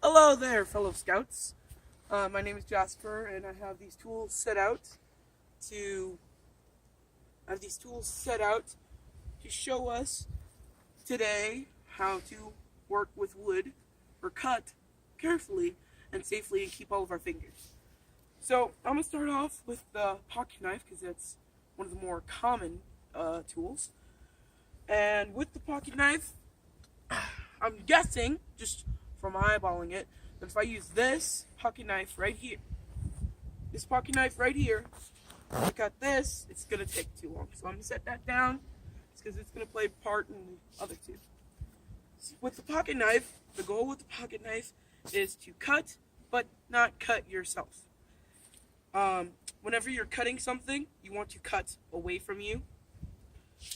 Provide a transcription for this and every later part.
Hello there, fellow scouts. My name is Jasper, and I have these tools set out to show us today how to work with wood or cut carefully and safely and keep all of our fingers. So I'm gonna start off with the pocket knife because that's one of the more common tools. And with the pocket knife, I'm guessing just from eyeballing it, that if I use this pocket knife right here, to cut this, it's going to take too long. So I'm going to set that down because it's going to play a part in the other two. So with the pocket knife, the goal with the pocket knife is to cut, but not cut yourself. Whenever you're cutting something, you want to cut away from you.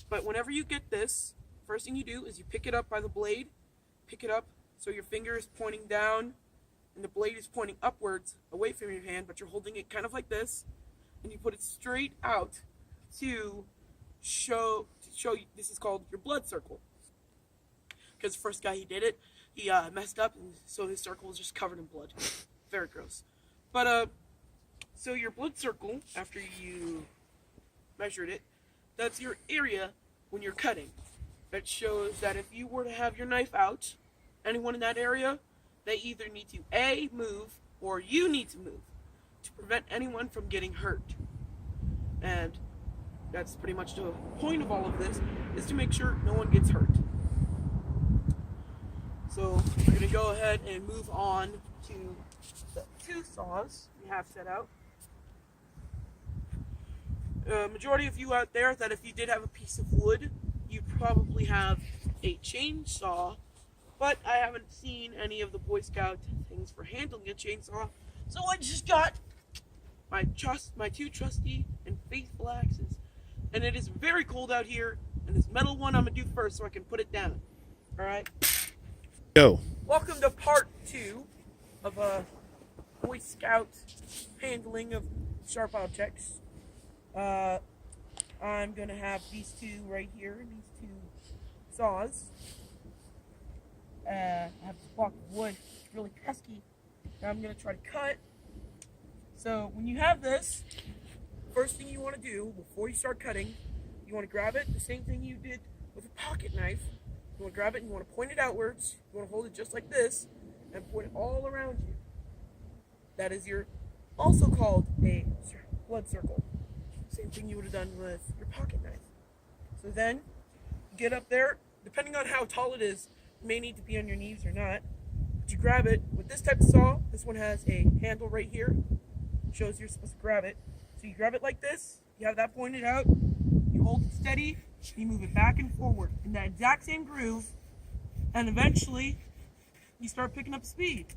But whenever you get this, first thing you do is you pick it up by the blade, pick it up so your finger is pointing down and the blade is pointing upwards away from your hand, but you're holding it kind of like this, and you put it straight out to show you. This is called your blood circle. Because the first guy he did it, he messed up, and so his circle was just covered in blood. Very gross. But so your blood circle, after you measured it, that's your area when you're cutting. That shows that if you were to have your knife out, anyone in that area, they either need to A, move, or you need to move to prevent anyone from getting hurt. And that's pretty much the point of all of this, is to make sure no one gets hurt. So we're going to go ahead and move on to the two saws we have set out. Majority of you out there, that if you did have a piece of wood, you probably have a chainsaw, but I haven't seen any of the Boy Scout things for handling a chainsaw, so I just got my two trusty and faithful axes. And it is very cold out here, and this metal one I'm going to do first so I can put it down. Alright? Go. Welcome to part 2 of Boy Scout handling of sharp objects. I'm going to have these two right here, these two saws. I have this block of wood, it's really pesky. Now I'm going to try to cut. So when you have this, first thing you want to do before you start cutting, you want to grab it, the same thing you did with a pocket knife. You want to grab it and you want to point it outwards. You want to hold it just like this and point it all around you. That is also called a blood circle. Same thing you would have done with your pocket knife. So then, get up there. Depending on how tall it is, it may need to be on your knees or not. But you grab it. With this type of saw, this one has a handle right here. It shows you're supposed to grab it. So you grab it like this. You have that pointed out. You hold it steady. You move it back and forward in that exact same groove. And eventually, you start picking up speed.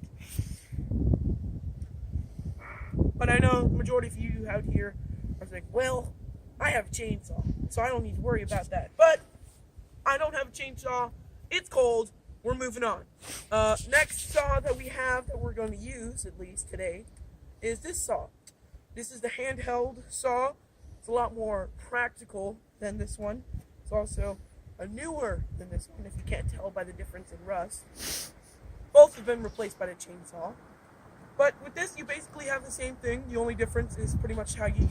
But I know the majority of you out here I was like, well, I have a chainsaw, so I don't need to worry about that. But I don't have a chainsaw. It's cold. We're moving on. Next saw that we have that we're going to use, at least today, is this saw. This is the handheld saw. It's a lot more practical than this one. It's also newer than this one, if you can't tell by the difference in rust. Both have been replaced by the chainsaw. But with this, you basically have the same thing. The only difference is pretty much how you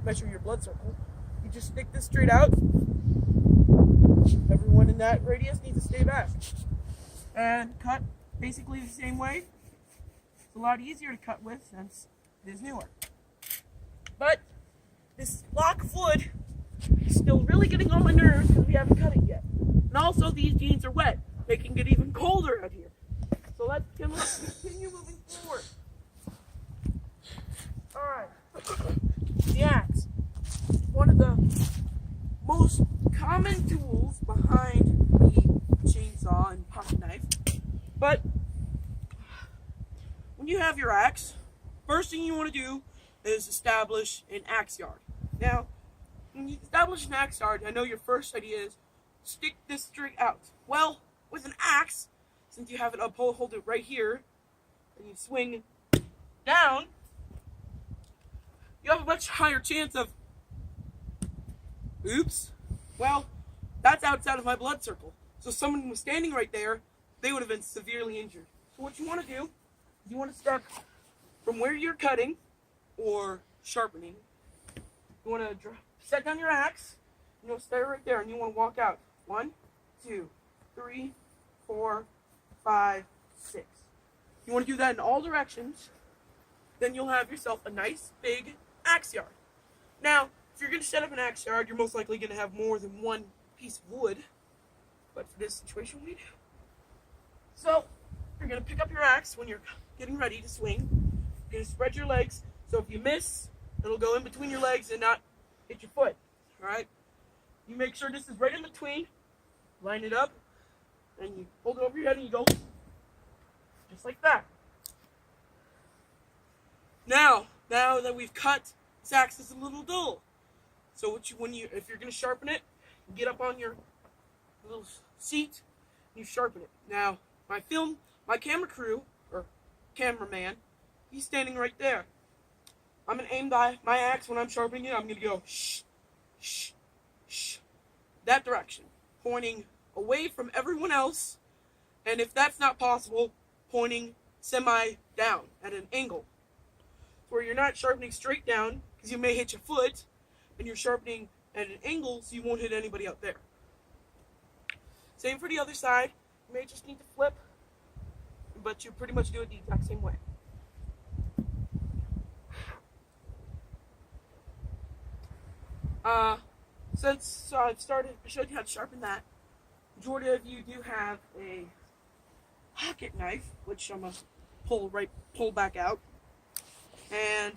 measure your blood circle. You just stick this straight out. Everyone in that radius needs to stay back. And cut basically the same way. It's a lot easier to cut with since it is newer. But this block of wood is still really getting on my nerves because we haven't cut it yet. And also these jeans are wet, making it even colder out here. So let's continue moving forward. Alright, the axe. One of the most common tools behind the chainsaw and pocket knife. But when you have your axe, first thing you want to do is establish an axe yard. Now, when you establish an axe yard, I know your first idea is stick this straight out. Well, with an axe, since you have it hold it right here, and you swing down, you have a much higher chance of, oops, well, that's outside of my blood circle. So someone was standing right there, they would have been severely injured. So what you want to do You want to step from where you're cutting or sharpening. You want to set down your axe. You want to stay right there, and you want to walk out. 1, 2, 3, 4, 5, 6. You want to do that in all directions. Then you'll have yourself a nice big axe yard. Now, if you're going to set up an axe yard, you're most likely going to have more than one piece of wood. But for this situation, we do. So, you're going to pick up your axe when you're getting ready to swing. You're going to spread your legs. So if you miss, it'll go in between your legs and not hit your foot. Alright? You make sure this is right in between. Line it up. And you hold it over your head and you go just like that. Now that we've cut, this axe is a little dull. So if you're going to sharpen it, you get up on your little seat and you sharpen it. Now, my camera crew, or cameraman, he's standing right there. I'm going to aim my axe when I'm sharpening it. I'm going to go shh, shh, shh, that direction, pointing away from everyone else, and if that's not possible, pointing semi-down at an angle, where you're not sharpening straight down, because you may hit your foot, and you're sharpening at an angle, so you won't hit anybody out there. Same for the other side. You may just need to flip, but you pretty much do it the exact same way. Since I showed you how to sharpen that, majority of you do have a pocket knife, which I'm going to pull back out. And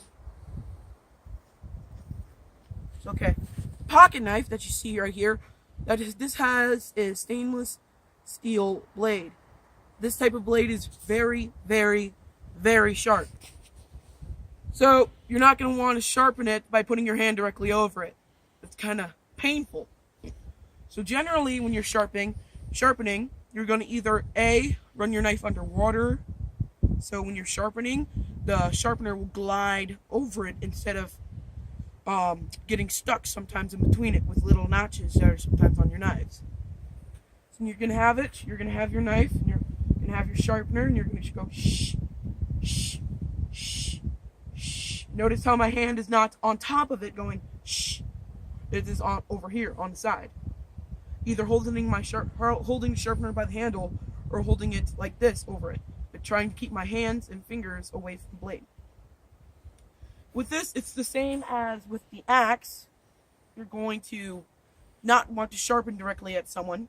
it's okay. The pocket knife that you see right here, this has a stainless steel blade. This type of blade is very, very, very sharp. So you're not going to want to sharpen it by putting your hand directly over it. It's kind of painful. So generally when you're sharpening, you're going to either A, run your knife underwater. So when you're sharpening, the sharpener will glide over it instead of getting stuck sometimes in between it with little notches that are sometimes on your knives. So you're going to have it, you're going to have your knife, and you're going to have your sharpener, and you're going to go shh, shh, shh, shh. Notice how my hand is not on top of it going shh. It is over here on the side. Either holding the sharpener by the handle or holding it like this over it, but trying to keep my hands and fingers away from the blade. With this, it's the same as with the axe. You're going to not want to sharpen directly at someone,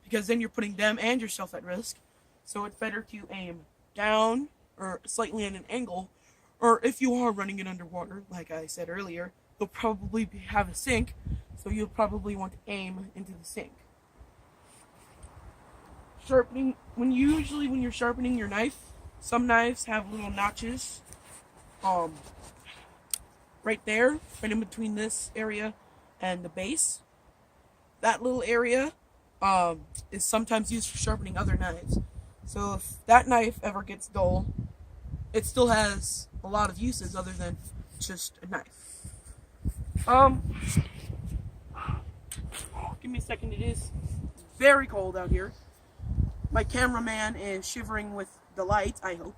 because then you're putting them and yourself at risk. So it's better to aim down or slightly at an angle, or if you are running it underwater, like I said earlier, you'll probably have a sink, so you'll probably want to aim into the sink. Sharpening, when you're sharpening your knife, some knives have little notches right there, right in between this area and the base. That little area is sometimes used for sharpening other knives. So if that knife ever gets dull, it still has a lot of uses other than just a knife. Give me a second, it is very cold out here. My cameraman is shivering with delight, I hope.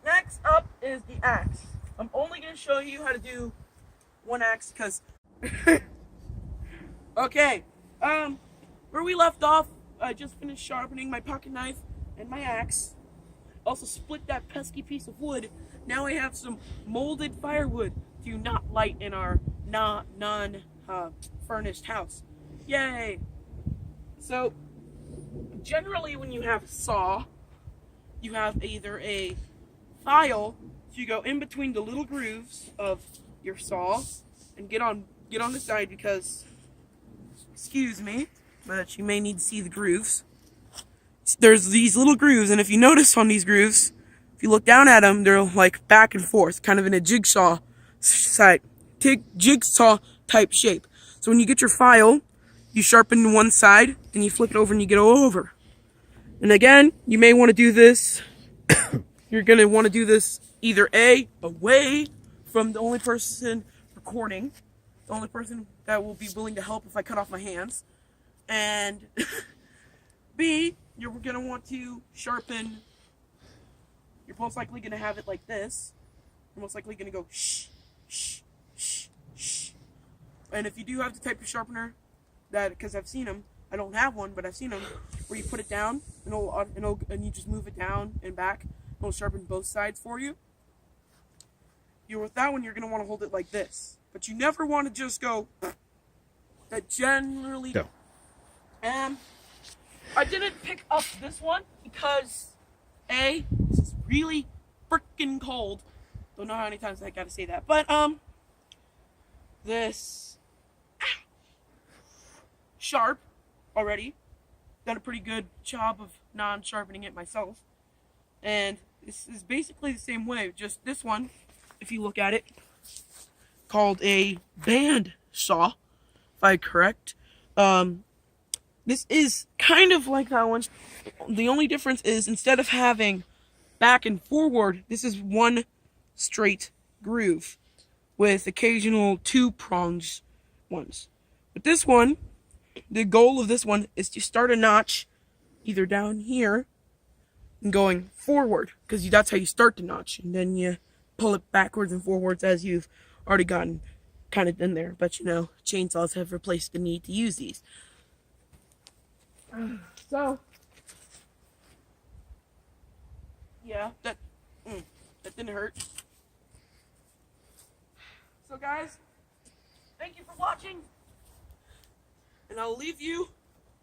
Next up is the axe. I'm only going to show you how to do one axe because... Okay, where we left off, I just finished sharpening my pocket knife and my axe. Also split that pesky piece of wood. Now I have some molded firewood to not light in our non-furnished house. Yay! So, generally when you have a saw, you have either a file, so you go in between the little grooves of your saw and get on the side because, excuse me, but you may need to see the grooves. There's these little grooves, and if you notice on these grooves, if you look down at them, they're like back and forth, kind of in a jigsaw type shape. So when you get your file, you sharpen one side, and you flip it over and you get it over. And again, you may want to do this, you're going to want to do this either A, away from the only person recording, the only person that will be willing to help if I cut off my hands, and B, you're going to want to sharpen you're most likely going to have it like this. You're most likely going to go shh, shh, shh, shh. And if you do have the type of sharpener that, because I've seen them, I don't have one, but I've seen them, where you put it down and you just move it down and back, it'll sharpen both sides for you. With that one, you're going to want to hold it like this. But you never want to just go, that generally... No. I didn't pick up this one because, A, this is really freaking cold. Don't know how many times I gotta say that. But, this... sharp already. Done a pretty good job of non-sharpening it myself. And this is basically the same way. Just this one, if you look at it, called a band saw, if I'm correct. This is kind of like that one. The only difference is instead of having back and forward, this is one straight groove with occasional 2 prongs ones. But this one, the goal of this one is to start a notch either down here and going forward, because that's how you start the notch, and then you pull it backwards and forwards as you've already gotten kind of in there. But you know, chainsaws have replaced the need to use these. So, yeah, that didn't hurt. So guys, thank you for watching, and I'll leave you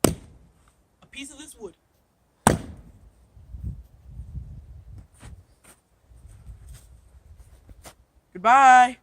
a piece of this wood. Goodbye.